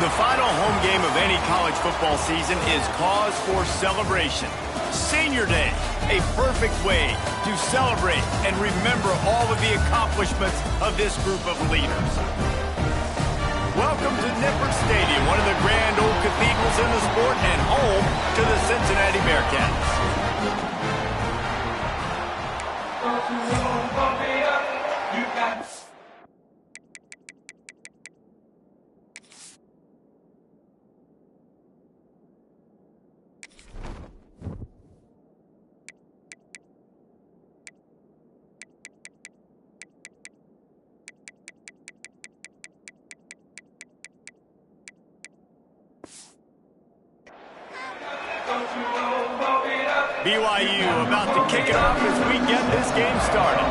The final home game of any college football season is cause for celebration. Senior Day, a perfect way to celebrate and remember all of the accomplishments of this group of leaders. Welcome to Nippert Stadium, one of the grand old cathedrals in the sport and home to the Cincinnati Bearcats. BYU about to kick it off as we get this game started.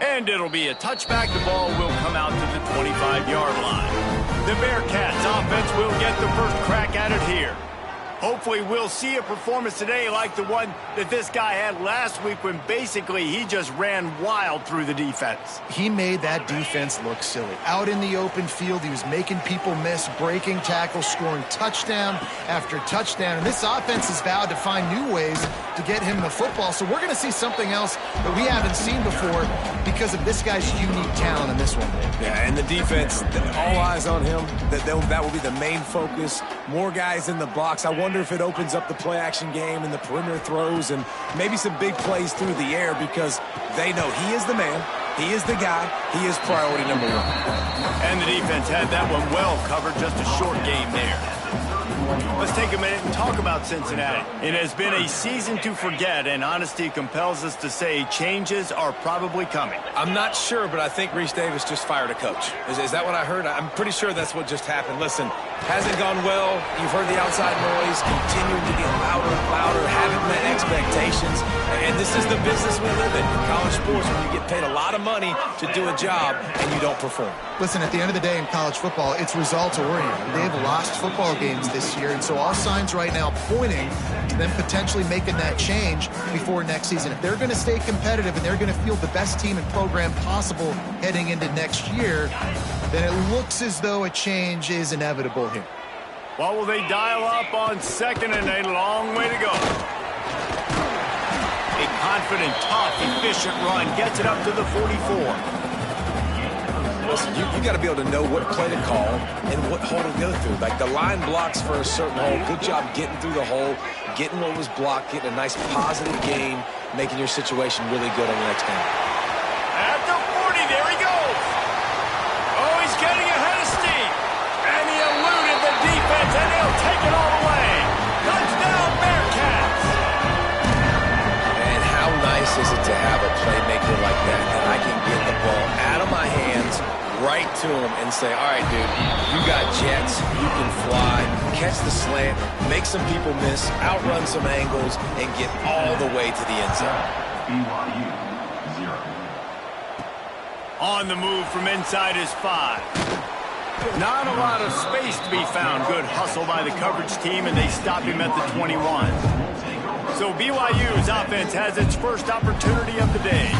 And it'll be a touchback. The ball will come out to the 25-yard line. The Bearcats offense will get the first crack at it here. Hopefully we'll see a performance today like the one that this guy had last week when basically he just ran wild through the defense. He made that defense look silly. Out in the open field, he was making people miss, breaking tackles, scoring touchdown after touchdown. And this offense has vowed to find new ways to get him the football. So we're going to see something else that we haven't seen before because of this guy's unique talent in this one. Yeah, and the defense, all eyes on him. That will be the main focus. More guys in the box. I wonder if it opens up the play-action game and the perimeter throws and maybe some big plays through the air because they know he is the man, he is the guy, he is priority number one. And the defense had that one well covered, just a short game there. Let's take a minute and talk about Cincinnati. It has been a season to forget, and honesty compels us to say changes are probably coming. I'm not sure, but I think Reese Davis just fired a coach. Is that what I heard? I'm pretty sure that's what just happened. Listen, hasn't gone well. You've heard the outside noise, continuing to get louder and louder, haven't met expectations. And this is the business we live in college sports, when you get paid a lot of money to do a job and you don't perform. Listen, at the end of the day in college football, it's results-oriented. They've lost football games this year, and so all signs right now pointing to them potentially making that change before next season. If they're going to stay competitive and they're going to field the best team and program possible heading into next year, then it looks as though a change is inevitable here. Well, will they dial up on second and a long way to go? A confident, tough, efficient run gets it up to the 44. Listen, you got to be able to know what play to call and what hole to go through. Like the line blocks for a certain hole. Good job getting through the hole, getting what was blocked, getting a nice positive gain, making your situation really good on the next game. At the 40, there he goes. Oh, he's getting ahead of steam. And he eluded the defense, and he'll take it all the way. Touchdown, Bearcats. And how nice is it to have a playmaker like that I can get the ball out of my hands, right to him, and say, all right, dude, you got jets, you can fly, catch the slant, make some people miss, outrun some angles, and get all the way to the end zone. BYU 0. On the move from inside his 5. Not a lot of space to be found. Good hustle by the coverage team, and they stop him at the 21. So BYU's offense has its first opportunity of the day.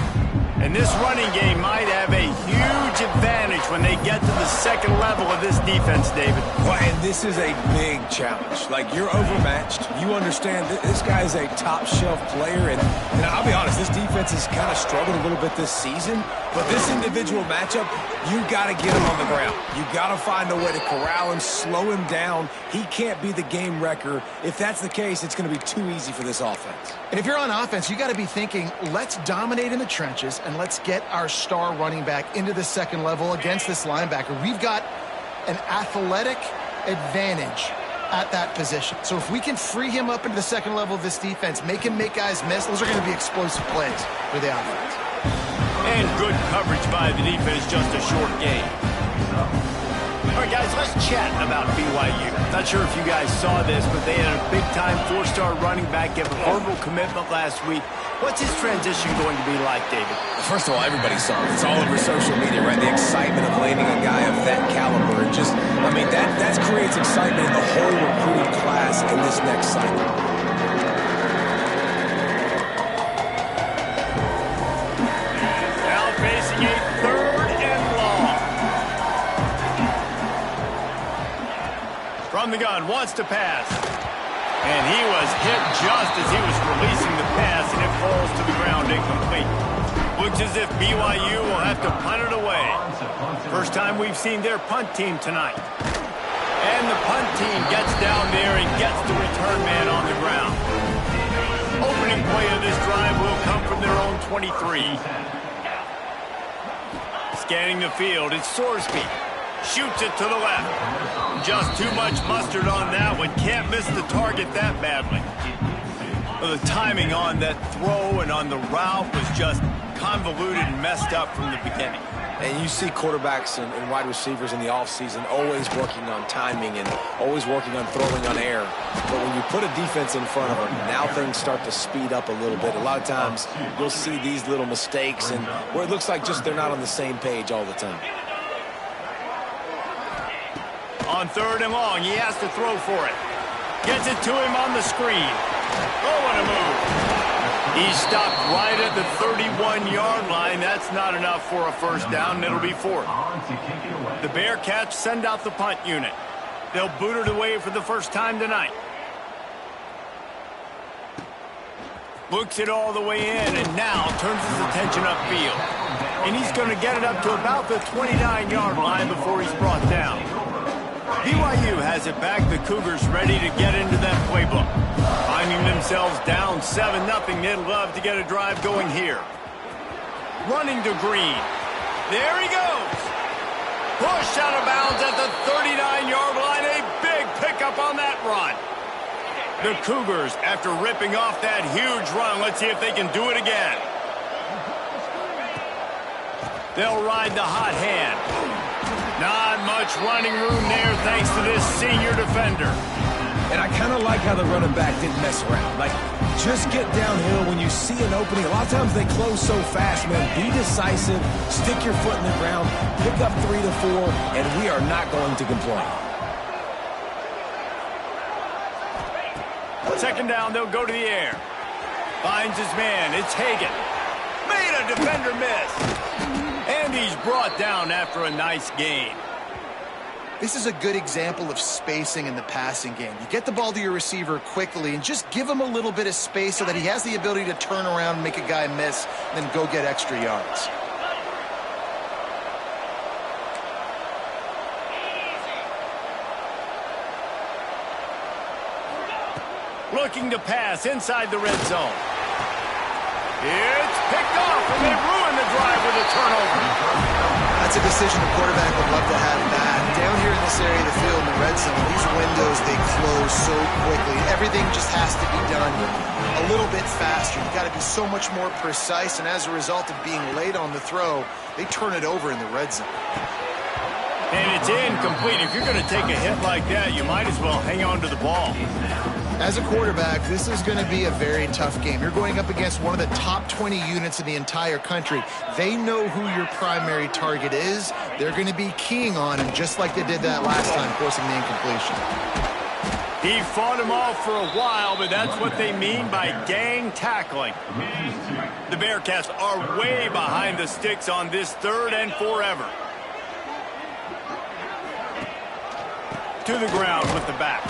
And this running game might have a huge advantage when they get to the second level of this defense, David. Well, and this is a big challenge. Like, you're overmatched. You understand this guy is a top-shelf player. And I'll be honest, this defense has kind of struggled a little bit this season. But this individual matchup, you got to get him on the ground. You got to find a way to corral him, slow him down. He can't be the game wrecker. If that's the case, it's going to be too easy for this offense. And if you're on offense, you got to be thinking, let's dominate in the trenches and let's get our star running back into the second level against this linebacker. We've got an athletic advantage at that position. So if we can free him up into the second level of this defense, make him make guys miss, those are going to be explosive plays for the offense. And good coverage by the defense, just a short game. All right, guys, let's chat about BYU. Not sure if you guys saw this, but they had a big-time 4-star running back give a verbal commitment last week. What's his transition going to be like, David? First of all, everybody saw it. It's all over social media, right? The excitement of landing a guy of that caliber. And just, I mean, that creates excitement in the whole recruiting class in this next cycle. Now facing a the gun, wants to pass. And he was hit just as he was releasing the pass, and it falls to the ground incomplete. Looks as if BYU will have to punt it away. First time we've seen their punt team tonight. And the punt team gets down there and gets the return man on the ground. Opening play of this drive will come from their own 23. Scanning the field, it's Sorsby. Shoots it to the left. Just too much mustard on that one. Can't miss the target that badly. Well, the timing on that throw and on the route was just convoluted and messed up from the beginning. And you see quarterbacks and wide receivers in the offseason always working on timing and always working on throwing on air. But when you put a defense in front of them, now things start to speed up a little bit. A lot of times you'll see these little mistakes and where it looks like just they're not on the same page all the time. On 3rd and long, he has to throw for it. Gets it to him on the screen. Oh, what a move. He stopped right at the 31-yard line. That's not enough for a first down, and it'll be 4th. The Bearcats send out the punt unit. They'll boot it away for the first time tonight. Looks it all the way in, and now turns his attention upfield. And he's going to get it up to about the 29-yard line before he's brought down. BYU has it back. The Cougars ready to get into that playbook. Finding themselves down 7-0. They'd love to get a drive going here. Running to Green. There he goes. Pushed out of bounds at the 39-yard line. A big pickup on that run. The Cougars, after ripping off that huge run, let's see if they can do it again. They'll ride the hot hand. Not much running room there thanks to this senior defender. And I kind of like how the running back didn't mess around. Like, just get downhill when you see an opening. A lot of times they close so fast, man. Be decisive, stick your foot in the ground, pick up 3 to 4, and we are not going to complain. 2nd down, they'll go to the air. Finds his man, it's Hagan. Made a defender miss. And he's brought down after a nice gain. This is a good example of spacing in the passing game. You get the ball to your receiver quickly and just give him a little bit of space so that he has the ability to turn around and make a guy miss, and then go get extra yards. Looking to pass inside the red zone. It's picked off, and they ruin the drive with a turnover. That's a decision the quarterback would love to have bad. Down here in this area of the field in the red zone, these windows, they close so quickly. Everything just has to be done a little bit faster. You've got to be so much more precise, and as a result of being late on the throw, they turn it over in the red zone. And it's incomplete. If you're going to take a hit like that, you might as well hang on to the ball. As a quarterback, this is going to be a very tough game. You're going up against one of the top 20 units in the entire country. They know who your primary target is. They're going to be keying on him just like they did that last time, forcing the incompletion. He fought him off for a while, but that's what they mean by gang tackling. The Bearcats are way behind the sticks on this 3rd and forever. To the ground with the back.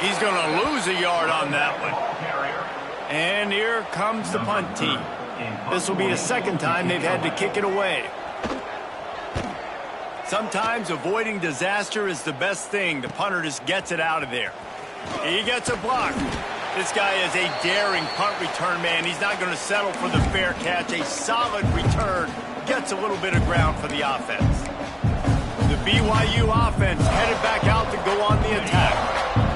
He's going to lose a yard on that one. And here comes the punt team. This will be the 2nd time they've had to kick it away. Sometimes avoiding disaster is the best thing. The punter just gets it out of there. He gets a block. This guy is a daring punt return man. He's not going to settle for the fair catch. A solid return. Gets a little bit of ground for the offense. The BYU offense headed back out to go on the attack.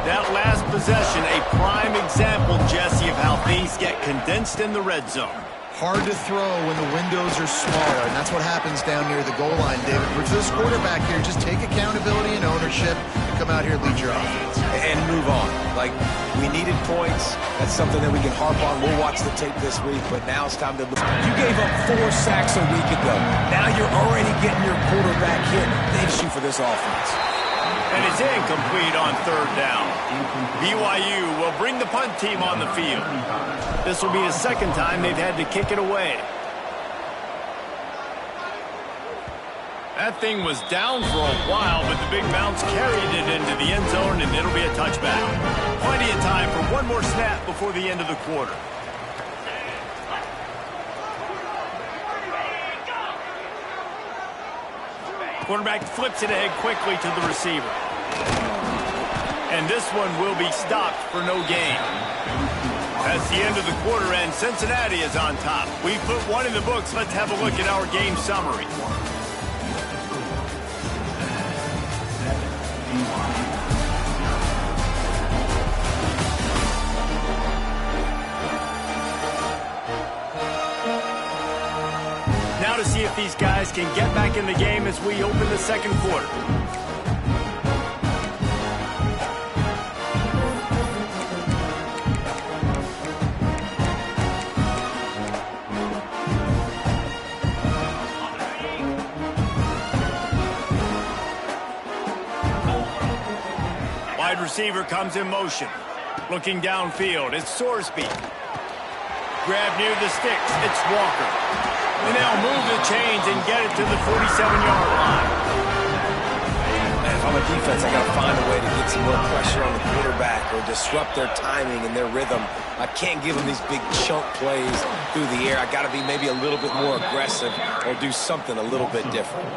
That last possession, a prime example, Jesse, of how things get condensed in the red zone. Hard to throw when the windows are smaller, and that's what happens down near the goal line, David. For this quarterback here, just take accountability and ownership and come out here and lead your offense. And move on. Like, we needed points. That's something that we can harp on. We'll watch the tape this week, but now it's time to look. You gave up 4 sacks a week ago. Now you're already getting your quarterback hit. They shoot for this offense. And it's incomplete on 3rd down. BYU will bring the punt team on the field. This will be the 2nd time they've had to kick it away. That thing was down for a while, but the big bounce carried it into the end zone, and it'll be a touchback. Plenty of time for one more snap before the end of the quarter. Quarterback flips it ahead quickly to the receiver. And this one will be stopped for no gain. That's the end of the quarter, and Cincinnati is on top. We put one in the books. Let's have a look at our game summary. Now to see if these guys can get back in the game as we open the second quarter. Wide receiver comes in motion. Looking downfield, it's Sorsby. Grab near the sticks, it's Walker. And they'll move the chains and get it to the 47-yard line. Man, if I'm a defense, I got to find a way to get some more pressure on the quarterback or disrupt their timing and their rhythm. I can't give them these big chunk plays through the air. I got to be maybe a little bit more aggressive or do something a little bit different.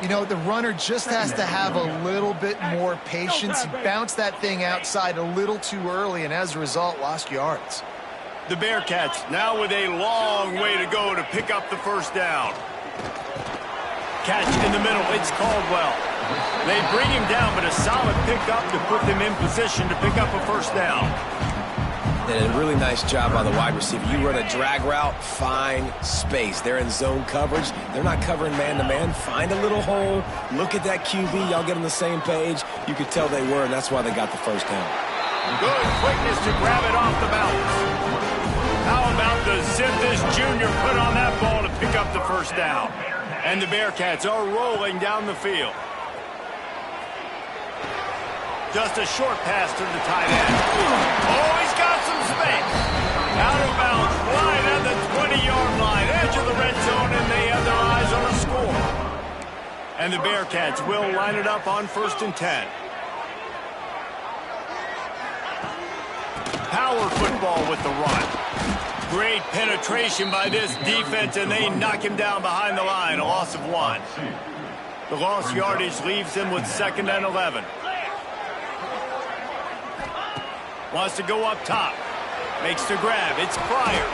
You know, the runner just has to have a little bit more patience. He bounced that thing outside a little too early, and as a result, lost yards. The Bearcats now with a long way to go to pick up the first down. Catch in the middle, it's Caldwell. They bring him down, but a solid pickup to put them in position to pick up a first down. And a really nice job by the wide receiver. You run a drag route, find space. They're in zone coverage. They're not covering man-to-man. Find a little hole. Look at that QB. Y'all get on the same page. You could tell they were, and that's why they got the first down. Good quickness to grab it off the bounce. How about the zip this junior put on that ball to pick up the first down? And the Bearcats are rolling down the field. Just a short pass to the tight end. Oh, he's got some space. Out of bounds, right at the 20-yard line, edge of the red zone, and they have their eyes on a score. And the Bearcats will line it up on 1st and 10. Power football with the run. Great penetration by this defense, and they knock him down behind the line, a loss of 1. The lost yardage leaves him with 2nd and 11. Wants to go up top. Makes the grab. It's Pryor.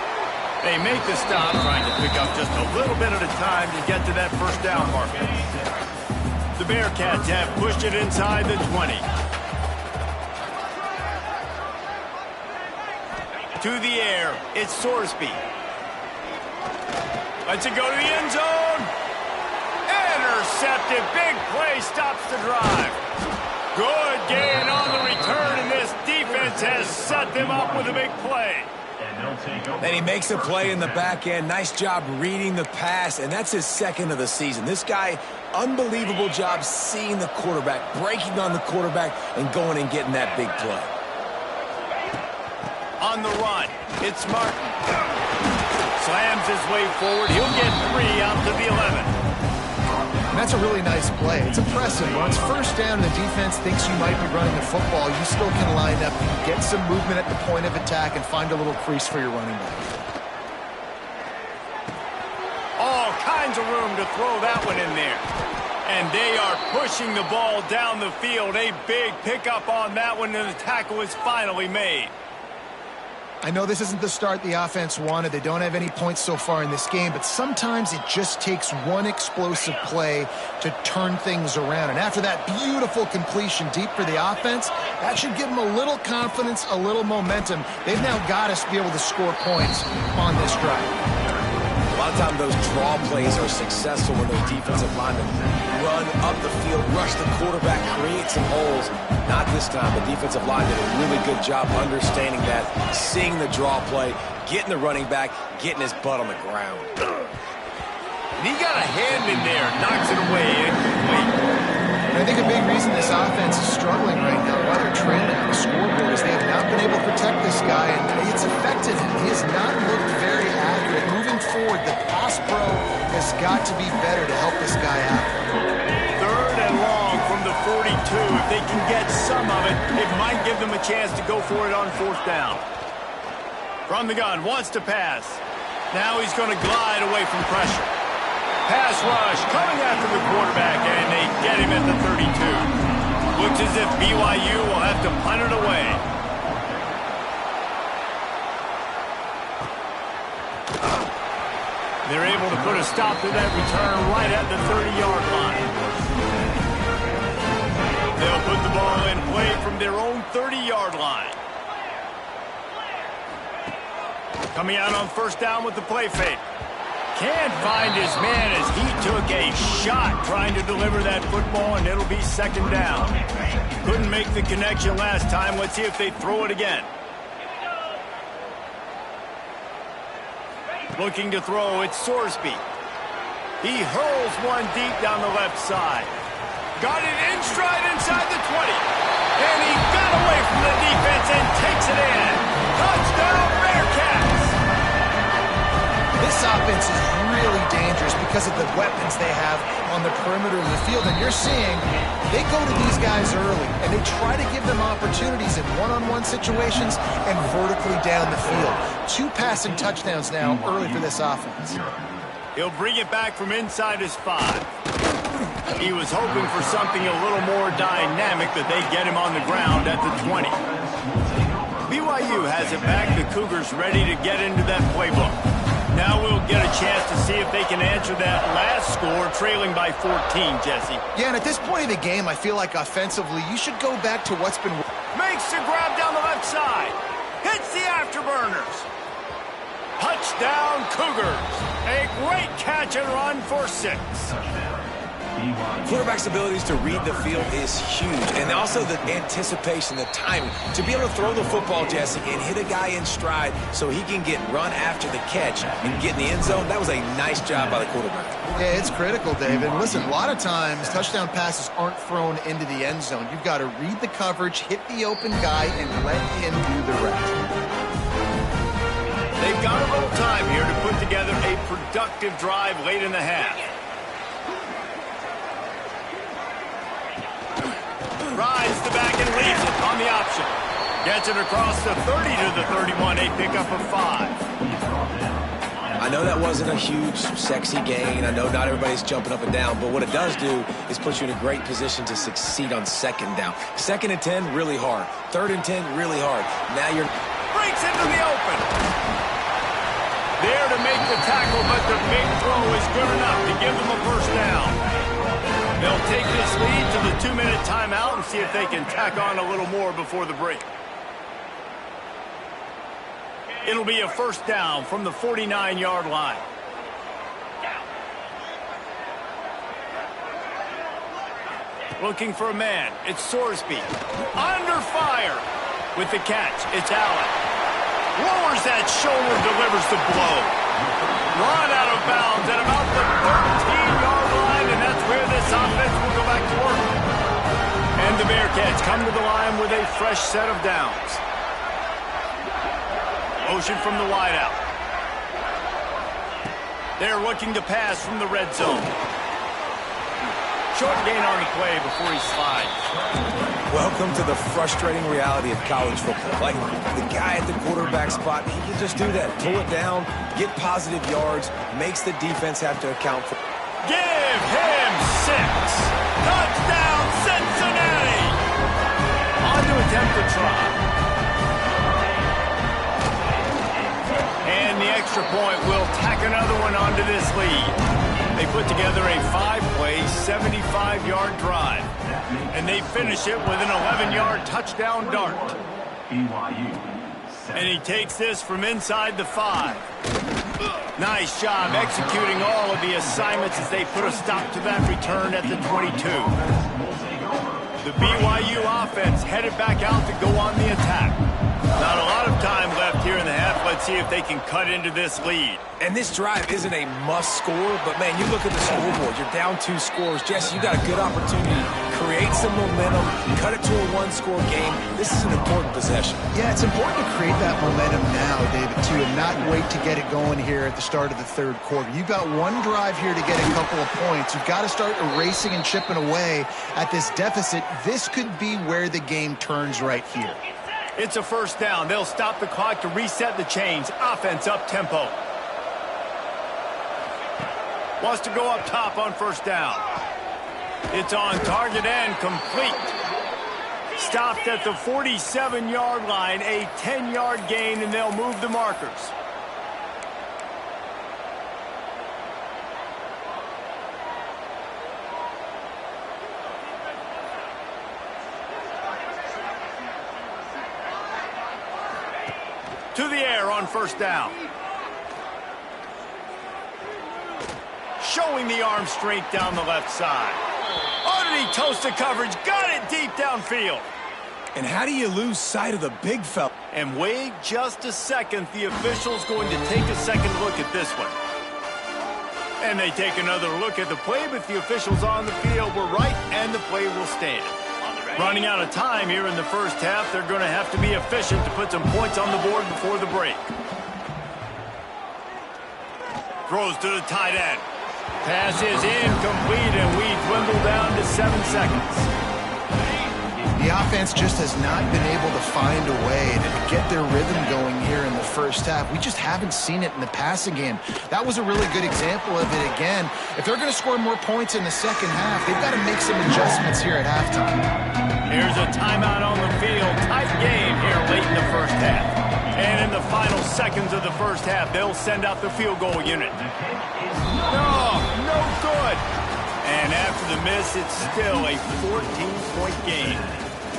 They make the stop, trying to pick up just a little bit at a time to get to that first down marker. The Bearcats have pushed it inside the 20. To the air, it's Sorsby. Lets it go to the end zone. Intercepted. Big play stops the drive. Good gain on the return, and this defense has set them up with a big play. And he makes a play in the back end. Nice job reading the pass, and that's his 2nd of the season. This guy, unbelievable job seeing the quarterback, breaking on the quarterback, and going and getting that big play. On the run, it's Martin. Slams his way forward. He'll get 3 out to the 11. That's a really nice play. It's impressive. When it's first down and the defense thinks you might be running the football, you still can line up, get some movement at the point of attack, and find a little crease for your running back. All kinds of room to throw that one in there. And they are pushing the ball down the field. A big pickup on that one, and the tackle is finally made. I know this isn't the start the offense wanted. They don't have any points so far in this game, but sometimes it just takes one explosive play to turn things around. And after that beautiful completion deep for the offense, that should give them a little confidence, a little momentum. They've now got to be able to score points on this drive. A lot of times those draw plays are successful when those defensive linemen run up the field, rush the quarterback, create some holes. Not this time. The defensive line did a really good job understanding that, seeing the draw play, getting the running back, getting his butt on the ground. And he got a hand in there, knocks it away. Incomplete. I think a big reason this offense is struggling right now, while they're trailing on the scoreboard, is they have not been able to protect this guy, and it's affected him. He has not looked very accurate. Moving forward, the pass pro has got to be better to help this guy out. 3rd and long from the 42. If they can get some of it, it might give them a chance to go for it on 4th down. From the gun, wants to pass. Now he's going to glide away from pressure. Pass rush coming after the quarterback, and they get him at the 32. Looks as if BYU will have to punt it away. They're able to put a stop to that return right at the 30-yard line. They'll put the ball in play from their own 30-yard line. Coming out on 1st down with the play fake. Can't find his man as he took a shot trying to deliver that football, and it'll be 2nd down. Couldn't make the connection last time. Let's see if they throw it again. Looking to throw, it's Sorsby. He hurls one deep down the left side. Got it in stride inside the 20. And he got away from the defense and takes it in. Touchdown, Bearcats! This offense is really dangerous because of the weapons they have on the perimeter of the field. And you're seeing they go to these guys early, and they try to give them opportunities in one-on-one situations and vertically down the field. 2 passing touchdowns now early for this offense. He'll bring it back from inside his 5. He was hoping for something a little more dynamic, but they get him on the ground at the 20. BYU has it back. The Cougars ready to get into that playbook. Now we'll get a chance to see if they can answer that last score, trailing by 14, Jesse. Yeah, and at this point of the game, I feel like offensively, you should go back to what's been... Makes the grab down the left side. Hits the afterburners. Touchdown, Cougars. A great catch and run for 6. Quarterback's abilities to read the field is huge, and also the anticipation, the timing. To be able to throw the football, Jesse, and hit a guy in stride so he can get run after the catch and get in the end zone, that was a nice job by the quarterback. Yeah, it's critical, David. Listen, a lot of times, touchdown passes aren't thrown into the end zone. You've got to read the coverage, hit the open guy, and let him do the rest. They've got a little time here to put together a productive drive late in the half. Rides the back and leaves it on the option. Gets it across the 30 to the 31, a pickup of 5. I know that wasn't a huge, sexy gain. I know not everybody's jumping up and down, but what it does do is put you in a great position to succeed on 2nd down. 2nd and 10, really hard. 3rd and 10, really hard. Now you're... Breaks into the open. There to make the tackle, but the big throw is good enough to give them a 1st down. They'll take this lead to the 2-minute timeout and see if they can tack on a little more before the break. It'll be a 1st down from the 49-yard line. Looking for a man. It's Sorsby. Under fire. With the catch, it's Allen. Lowers that shoulder, delivers the blow. Run out of bounds at about the 13-yard line, and that's where this offense will go back to work. And the Bearcats come to the line with a fresh set of downs. Motion from the wideout. They're looking to pass from the red zone. Short gain on the play before he slides. Welcome to the frustrating reality of college football. Like, the guy at the quarterback spot, he can just do that. Pull it down, get positive yards, makes the defense have to account for. Give him 6. Touchdown, Cincinnati. On to attempt the try. And the extra point will tack another one onto this lead. They put together a 5-play, 75-yard drive. And they finish it with an 11-yard touchdown dart. And he takes this from inside the 5. Nice job executing all of the assignments as they put a stop to that return at the 22. The BYU offense headed back out to go on the attack. Not a lot of time left here in the half. Let's Let's see if they can cut into this lead. And this drive isn't a must score, but, man, you look at the scoreboard. You're down 2 scores. Jesse, you got a good opportunity to create some momentum, cut it to a 1-score game. This is an important possession. Yeah, it's important to create that momentum now, David, too, and not wait to get it going here at the start of the third quarter. You've got one drive here to get a couple of points. You've got to start erasing and chipping away at this deficit. This could be where the game turns right here. It's a first down. They'll stop the clock to reset the chains. Offense up-tempo. Wants to go up top on first down. It's on target and complete. Stopped at the 47-yard line, a 10-yard gain, and they'll move the markers. To the air on first down. Showing the arm strength down the left side. Underneath toasted coverage. Got it deep downfield. And how do you lose sight of the big fella? And wait just a second. The official's going to take a second look at this one. And they take another look at the play, but the officials on the field were right, and the play will stand. Running out of time here in the first half. They're going to have to be efficient to put some points on the board before the break. Throws to the tight end. Pass is incomplete, and we dwindle down to 7 seconds. The offense just has not been able to find a way to get their rhythm going here in the first half. We just haven't seen it in the passing game. That was a really good example of it again. If they're going to score more points in the second half, they've got to make some adjustments here at halftime. Here's a timeout on the field. Tight game here late in the first half. And in the final seconds of the first half, they'll send out the field goal unit. No good. And after the miss, it's still a 14-point game.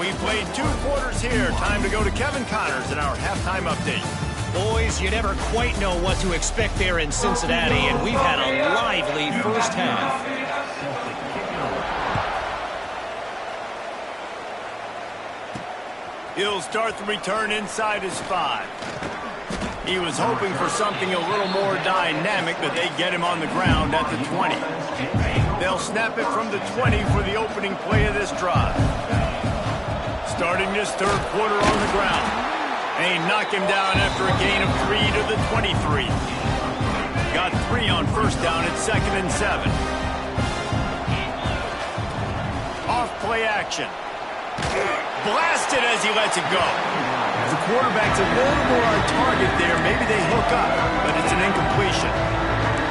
We played 2 quarters here. Time to go to Kevin Connors in our halftime update. Boys, you never quite know what to expect there in Cincinnati, and we've had a lively first half. He'll start the return inside his 5. He was hoping for something a little more dynamic, but they get him on the ground at the 20. They'll snap it from the 20 for the opening play of this drive. Starting this third quarter on the ground. They knock him down after a gain of 3 to the 23. Got 3 on first down at 2nd and 7. Off play action. Blasted as he lets it go. The quarterback's a little more on target there. Maybe they hook up, but it's an incompletion.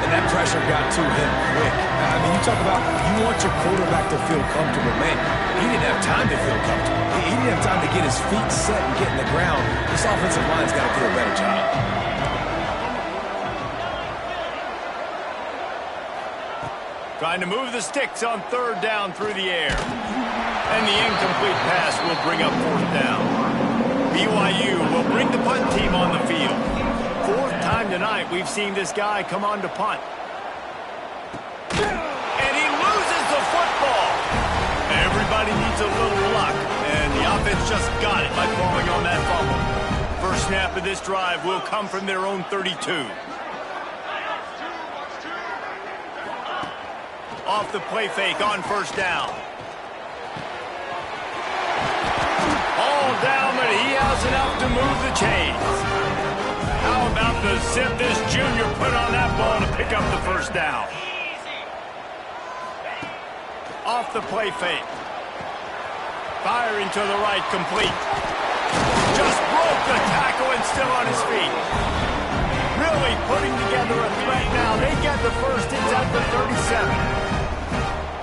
And that pressure got to him quick. I mean, you talk about you want your quarterback to feel comfortable. Man, he didn't have time to feel comfortable. He didn't have time to get his feet set and get in the ground. This offensive line's got to do a better job. Trying to move the sticks on third down through the air. And the incomplete pass will bring up fourth down. BYU will bring the punt team on the field. 4th time tonight we've seen this guy come on to punt. And he loses the football. Everybody needs a little luck, and the offense just got it by falling on that fumble. First snap of this drive will come from their own 32. Off the play fake on first down. All down, but he has enough to move the chains. How about the zip this junior put on that ball to pick up the first down? Off the play fake. Firing to the right, complete. Just broke the tackle and still on his feet. Really putting together a threat now. They get the first. It's at the 37.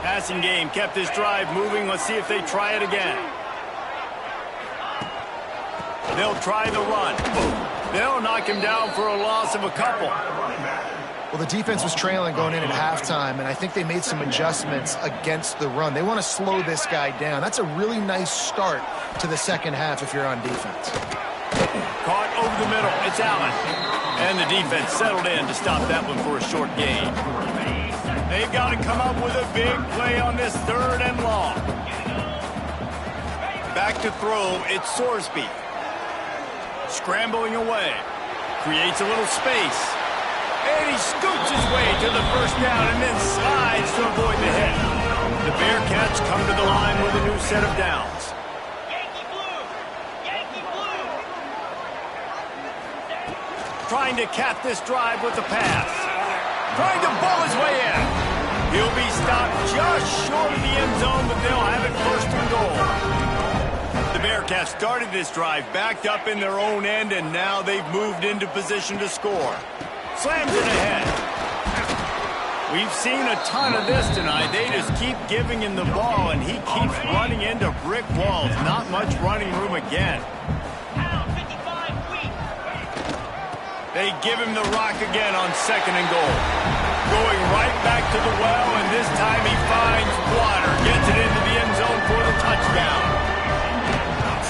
Passing game kept this drive moving. Let's see if they try it again. They'll try the run. They'll knock him down for a loss of a couple. Well, the defense was trailing going in at halftime, and I think they made some adjustments against the run. They want to slow this guy down. That's a really nice start to the second half if you're on defense. Caught over the middle. It's Allen. And the defense settled in to stop that one for a short gain. They've got to come up with a big play on this 3rd and long. Back to throw, it's Sorsby. Scrambling away. Creates a little space. And he scoots his way to the first down and then slides to avoid the hit. The Bearcats come to the line with a new set of downs. Trying to cap this drive with the pass. Trying to ball his way in. He'll be stopped just short of the end zone, but they'll have it first and goal. The Bearcats started this drive backed up in their own end, and now they've moved into position to score. Slams it ahead. We've seen a ton of this tonight. They just keep giving him the ball, and he keeps running into brick walls. Not much running room again. They give him the rock again on second and goal. Going right back to the well, and this time he finds water. Gets it into the end zone for the touchdown.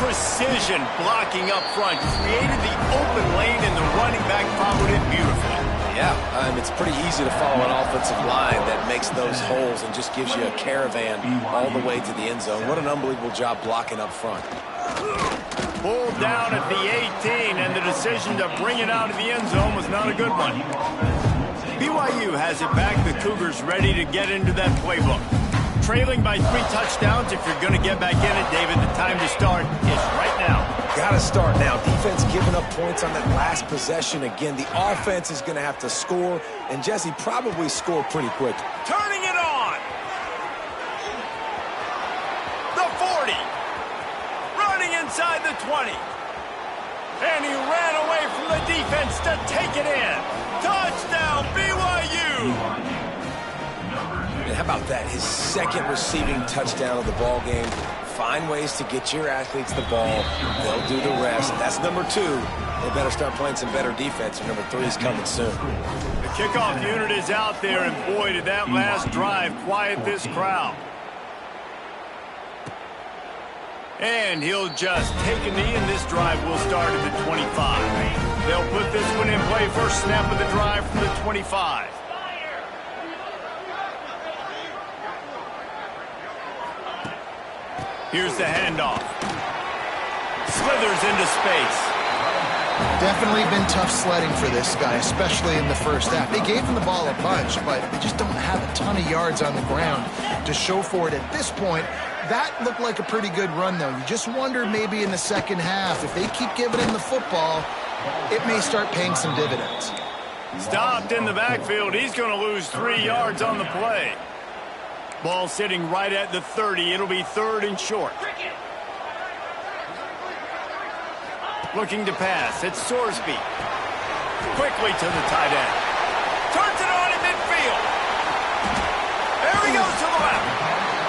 Precision blocking up front. Created the open lane, and the running back followed it beautifully. Yeah, it's pretty easy to follow an offensive line that makes those holes and just gives you a caravan all the way to the end zone. What an unbelievable job blocking up front. Pulled down at the 18, and the decision to bring it out of the end zone was not a good one. BYU has it back. The Cougars ready to get into that playbook. Trailing by 3 touchdowns. If you're going to get back in it, David, the time to start is right now. Got to start now. Defense giving up points on that last possession. Again, the offense is going to have to score, and Jesse probably score pretty quick. Turning it on. The 40. Running inside the 20. And he ran away from the defense to take it in. Touchdown, BYU. And how about that? His second receiving touchdown of the ball game. Find ways to get your athletes the ball. They'll do the rest. That's number 2. They better start playing some better defense, and number 3 is coming soon. The kickoff unit is out there, and boy, did that last drive quiet this crowd. And he'll just take a knee, and this drive will start at the 25. They'll put this one in play. First snap of the drive from the 25. Here's the handoff. Slithers into space. Definitely been tough sledding for this guy, especially in the first half. They gave him the ball a bunch, but they just don't have a ton of yards on the ground to show for it at this point. That looked like a pretty good run, though. You just wonder maybe in the second half, if they keep giving him the football, it may start paying some dividends. Stopped in the backfield. He's going to lose 3 yards on the play. Ball sitting right at the 30. It'll be 3rd and short. Looking to pass. It's Sorsby. Quickly to the tight end. Turns it on in midfield. There he goes to the left.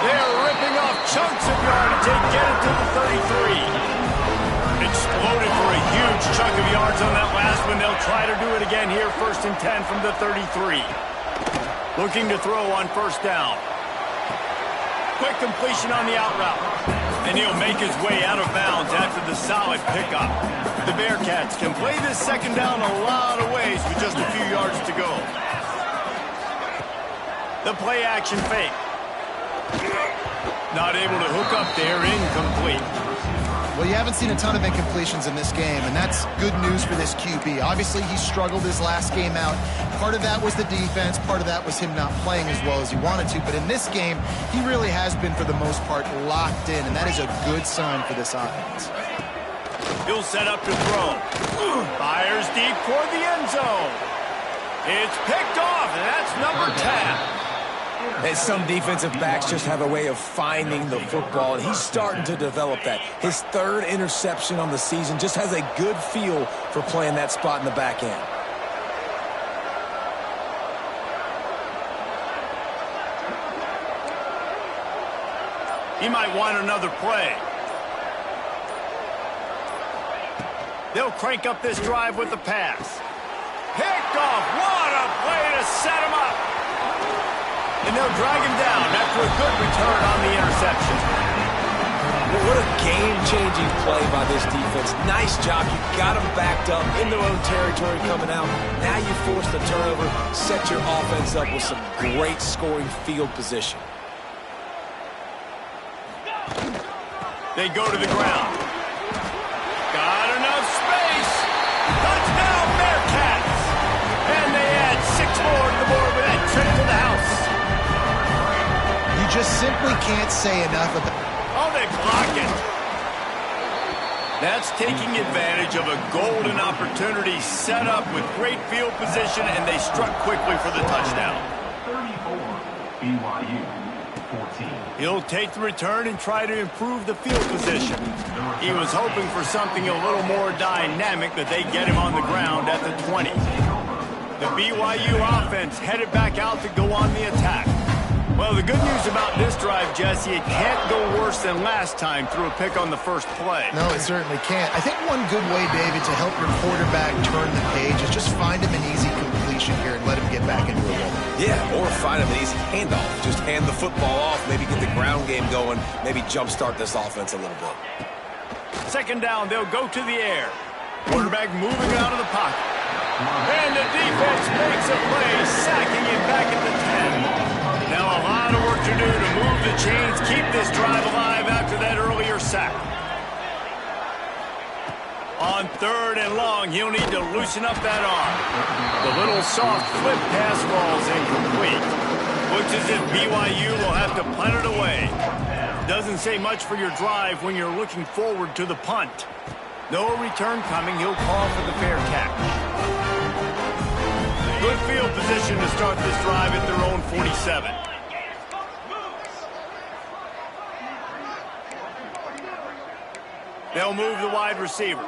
They're ripping off chunks of yardage. They get it to the 33. Exploded for a huge chunk of yards on that last one. They'll try to do it again here. 1st and 10 from the 33. Looking to throw on first down. Quick completion on the out route. And he'll make his way out of bounds after the solid pickup. The Bearcats can play this second down a lot of ways with just a few yards to go. The play action fake. Not able to hook up there, incomplete. Well, you haven't seen a ton of incompletions in this game, and that's good news for this QB. Obviously, he struggled his last game out. Part of that was the defense. Part of that was him not playing as well as he wanted to. But in this game, he really has been, for the most part, locked in, and that is a good sign for this offense. He'll set up to throw. Fires deep toward the end zone. It's picked off, and that's number 10. And some defensive backs just have a way of finding the football, and he's starting to develop that. His 3rd interception on the season, just has a good feel for playing that spot in the back end. He might want another play. They'll crank up this drive with the pass. Picked off. What a play to set him up. And they'll drag him down after a good return on the interception. Well, what a game-changing play by this defense. Nice job. You got them backed up in their own territory coming out. Now you force the turnover, set your offense up with some great scoring field position. They go to the ground. Got enough space. Touchdown, Bearcats. just simply can't say enough about. Oh, they block it. That's taking advantage of a golden opportunity set up with great field position, and they struck quickly for the touchdown. 34, BYU, 14. He'll take the return and try to improve the field position. He was hoping for something a little more dynamic, but they get him on the ground at the 20. The BYU offense headed back out to go on the attack. Well, the good news about this drive, Jesse, it can't go worse than last time through a pick on the first play. No, it certainly can't. I think one good way, David, to help your quarterback turn the page is just find him an easy completion here and let him get back into a rhythm. Yeah, or find him an easy handoff. Just hand the football off, maybe get the ground game going, maybe jumpstart this offense a little bit. Second down, they'll go to the air. Quarterback moving out of the pocket. And the defense makes a play, sacking him back at the 10. Now a lot of work to do to move the chains, keep this drive alive after that earlier sack. On 3rd and long, he'll need to loosen up that arm. The little soft flip pass falls incomplete. Looks as if BYU will have to punt it away. Doesn't say much for your drive when you're looking forward to the punt. No return coming. He'll call for the fair catch. Good field position to start this drive at their own 47. They'll move the wide receiver.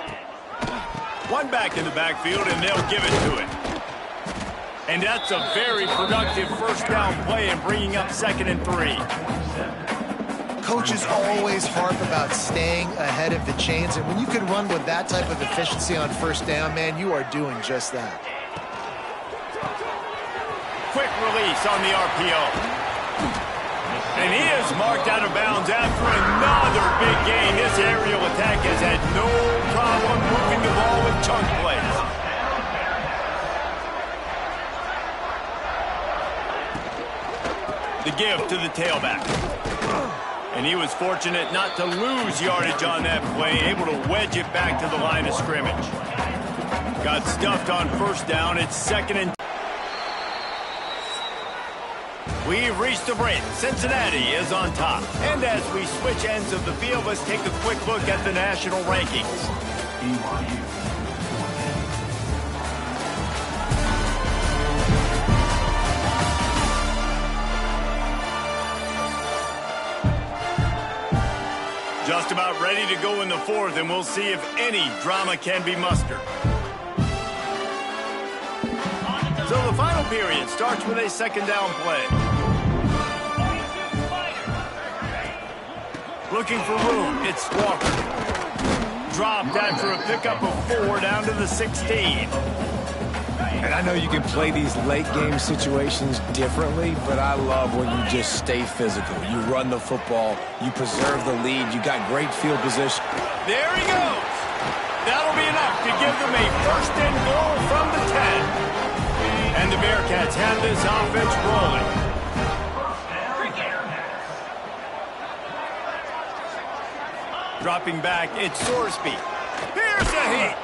One back in the backfield, and they'll give it to him. And that's a very productive first down play in bringing up 2nd and 3. Coaches always harp about staying ahead of the chains, and when you can run with that type of efficiency on first down, man, you are doing just that. Quick release on the RPO. And he is marked out of bounds after another big gain. This aerial attack has had no problem moving the ball with chunk plays. The give to the tailback. And he was fortunate not to lose yardage on that play, able to wedge it back to the line of scrimmage. Got stuffed on first down. It's 2nd and 10. We've reached the break. Cincinnati is on top. And as we switch ends of the field, let's take a quick look at the national rankings. BYU, Just about ready to go in the 4th, and we'll see if any drama can be mustered. So the final period starts with a 2nd down play. Looking for room, it's Walker. Dropped after a pickup of 4 down to the 16. And I know you can play these late game situations differently, but I love when you just stay physical. You run the football, you preserve the lead, you got great field position. There he goes. That'll be enough to give them a 1st and goal from the 10. And the Bearcats have this offense rolling. Dropping back, it's Sorsby. Here's the heat.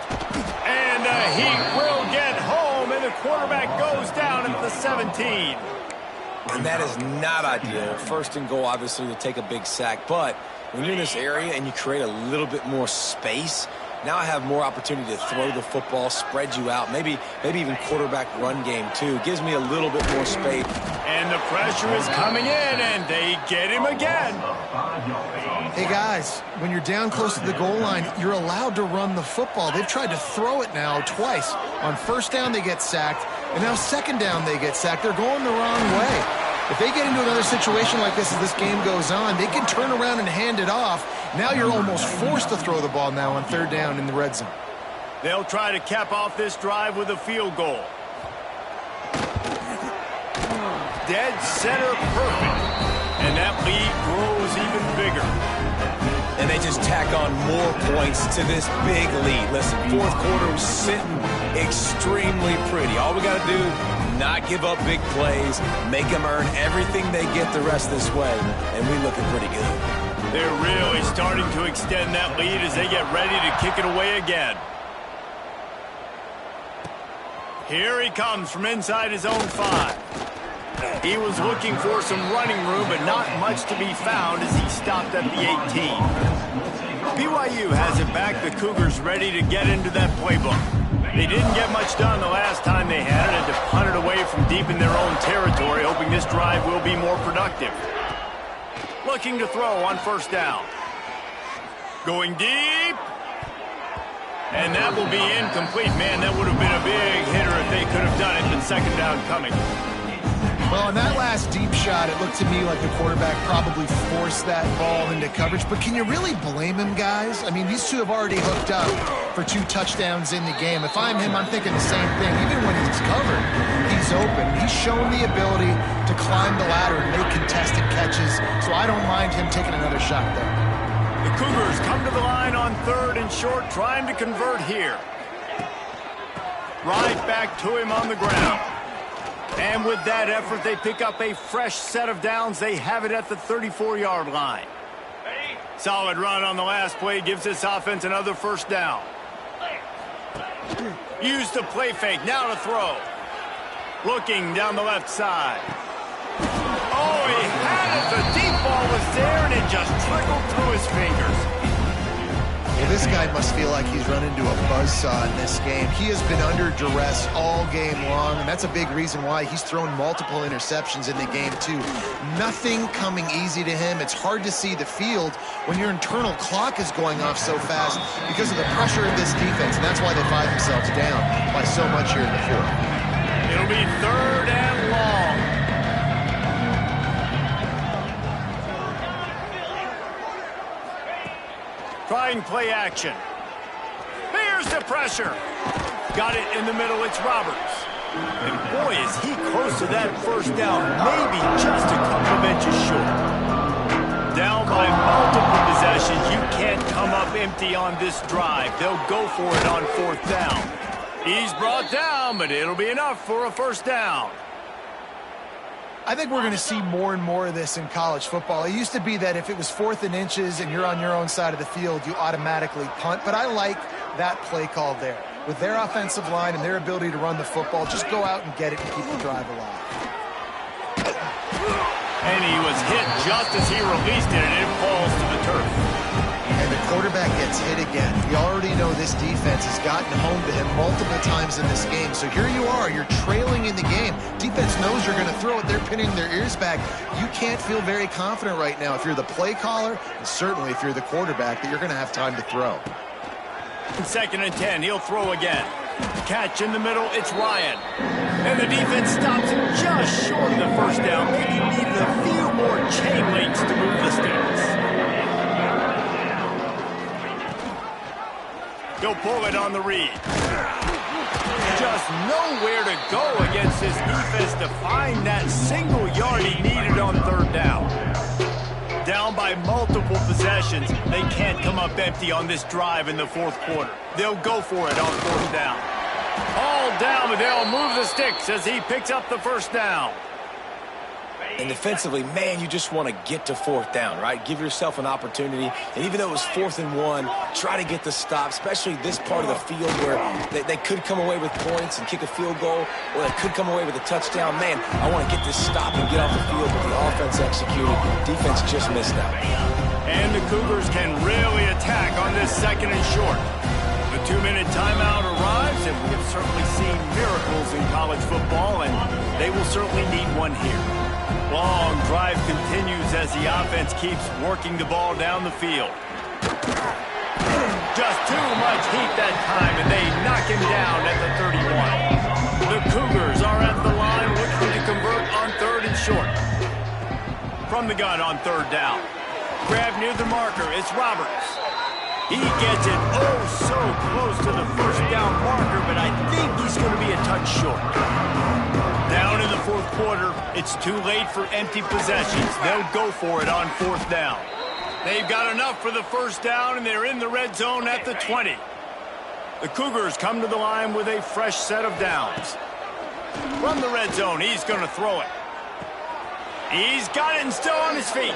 And the Heat will get home, and the quarterback goes down at the 17. And that is not ideal. 1st and goal, obviously, to take a big sack. But when you're in this area and you create a little bit more space, now I have more opportunity to throw the football, spread you out, maybe even quarterback run game too. Gives me a little bit more space. And the pressure is coming in, and they get him again. Hey, guys, when you're down close to the goal line, you're allowed to run the football. They've tried to throw it now twice. On 1st down, they get sacked, and now 2nd down, they get sacked. They're going the wrong way. If they get into another situation like this as this game goes on, they can turn around and hand it off. Now you're almost forced to throw the ball now on 3rd down in the red zone. They'll try to cap off this drive with a field goal. Dead center perfect. And that lead grows even bigger. And they just tack on more points to this big lead. Listen, 4th quarter was sitting extremely pretty. All we got to do, not give up big plays, make them earn everything they get the rest this way, and we're looking pretty good. They're really starting to extend that lead as they get ready to kick it away again. Here he comes from inside his own 5. He was looking for some running room, but not much to be found as he stopped at the 18. BYU has it back. The Cougars ready to get into that playbook. They didn't get much done the last time they had it, and to punt it away from deep in their own territory, hoping this drive will be more productive. Looking to throw on first down. Going deep. And that will be incomplete. Man, that would have been a big hitter if they could have done it, but second down coming. Well, in that last deep shot, it looked to me like the quarterback probably forced that ball into coverage. But can you really blame him, guys? I mean, these two have already hooked up for 2 touchdowns in the game. If I'm him, I'm thinking the same thing. Even when he's covered, he's open. He's shown the ability to climb the ladder and make contested catches. So I don't mind him taking another shot there. The Cougars come to the line on 3rd and short, trying to convert here. Right back to him on the ground. And with that effort, they pick up a fresh set of downs. They have it at the 34-yard line. Solid run on the last play gives this offense another first down. Use the play fake. Now to throw. Looking down the left side. Oh, he had it. The deep ball was there, and it just trickled through his fingers. Well, this guy must feel like he's run into a buzzsaw in this game. He has been under duress all game long, and that's a big reason why he's thrown multiple interceptions in the game, too. Nothing coming easy to him. It's hard to see the field when your internal clock is going off so fast because of the pressure of this defense, and that's why they find themselves down by so much here in the 4th. It'll be 3rd and long. Trying play action. Here's the pressure. Got it in the middle. It's Roberts. And boy, is he close to that first down. Maybe just a couple of inches short. Down by multiple possessions. You can't come up empty on this drive. They'll go for it on 4th down. He's brought down, but it'll be enough for a first down. I think we're going to see more and more of this in college football. It used to be that if it was 4th and inches and you're on your own side of the field, you automatically punt. But I like that play call there. With their offensive line and their ability to run the football, just go out and get it and keep the drive alive. And he was hit just as he released it, and it falls to the turf. And the quarterback gets hit again. You already know this defense has gotten home to him multiple times in this game. So here you are. You're trailing in the game. Defense knows you're going to throw it. They're pinning their ears back. You can't feel very confident right now if you're the play caller, and certainly if you're the quarterback, that you're going to have time to throw. 2nd and 10. He'll throw again. Catch in the middle. It's Ryan. And the defense stops him just short of the first down. Maybe needed a few more chain links to move the sticks. He'll pull it on the read. Just nowhere to go against this defense to find that single yard he needed on 3rd down. Down by multiple possessions. They can't come up empty on this drive in the 4th quarter. They'll go for it on 4th down. All down, but they'll move the sticks as he picks up the first down. And defensively, man, you just want to get to 4th down, right? Give yourself an opportunity. And even though it was 4th and 1, try to get the stop, especially this part of the field where they could come away with points and kick a field goal, or they could come away with a touchdown. Man, I want to get this stop and get off the field, but the offense executed. Defense just missed out. And the Cougars can really attack on this 2nd and short. The 2-minute timeout arrives, and we have certainly seen miracles in college football, and they will certainly need one here. Long drive continues as the offense keeps working the ball down the field. Just too much heat that time, and they knock him down at the 31. The Cougars are at the line looking to convert on 3rd and short. From the gun on 3rd down. Grab near the marker. It's Roberts. He gets it so close to the first down marker, but I think he's going to be a touch short. Down in the 4th quarter, it's too late for empty possessions. They'll go for it on 4th down. They've got enough for the first down, and they're in the red zone at the 20. The Cougars come to the line with a fresh set of downs. From the red zone, he's going to throw it. He's got it and still on his feet.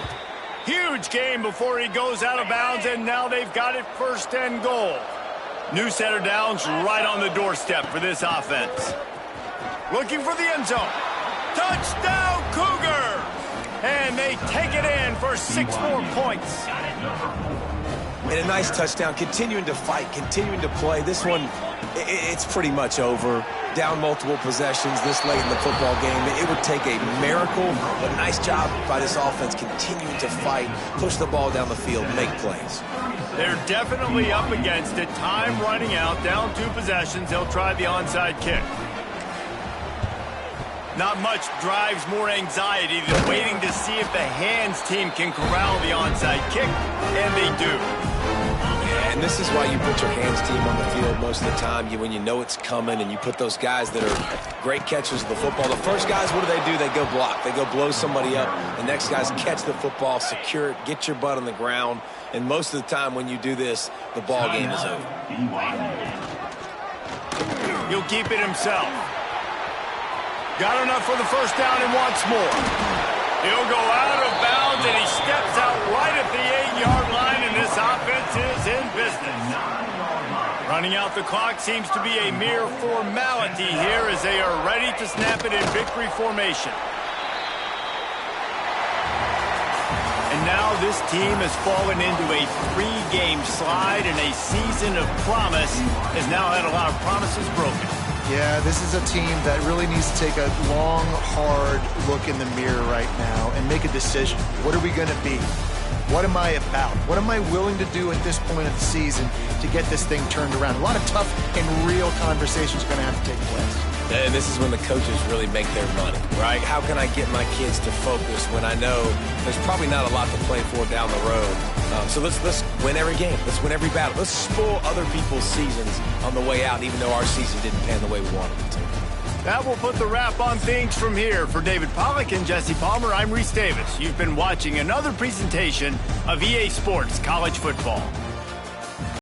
Huge game before he goes out of bounds, and now they've got it 1st and goal. New set of downs right on the doorstep for this offense. Looking for the end zone. Touchdown, And they take it in for 6 more points. And a nice touchdown, continuing to fight, continuing to play. This one, it's pretty much over. Down multiple possessions this late in the football game. It would take a miracle, but nice job by this offense continuing to fight, push the ball down the field, make plays. They're definitely up against it. Time running out, down 2 possessions. They'll try the onside kick. Not much drives more anxiety than waiting to see if the hands team can corral the onside kick, and they do. And this is why you put your hands team on the field most of the time, when you know it's coming, and you put those guys that are great catchers of the football. The first guys, what do? They go block. They go blow somebody up. The next guys catch the football, secure it, get your butt on the ground. And most of the time when you do this, the ball game is over. He'll keep it himself. Got enough for the first down and wants more. He'll go out of bounds, and he steps out right at the 8-yard line, and this offense is in business. Running out the clock seems to be a mere formality here as they are ready to snap it in victory formation. And now this team has fallen into a 3-game slide, and a season of promise has now had a lot of promises broken. Yeah, this is a team that really needs to take a long, hard look in the mirror right now and make a decision. What are we going to be? What am I about? What am I willing to do at this point of the season to get this thing turned around? A lot of tough and real conversations are going to have to take place. And this is when the coaches really make their money, right? How can I get my kids to focus when I know there's probably not a lot to play for down the road? So let's win every game. Let's win every battle. Let's spoil other people's seasons on the way out, even though our season didn't pan the way we wanted it to. That will put the wrap on things from here. For David Pollack and Jesse Palmer, I'm Reese Davis. You've been watching another presentation of EA Sports College Football.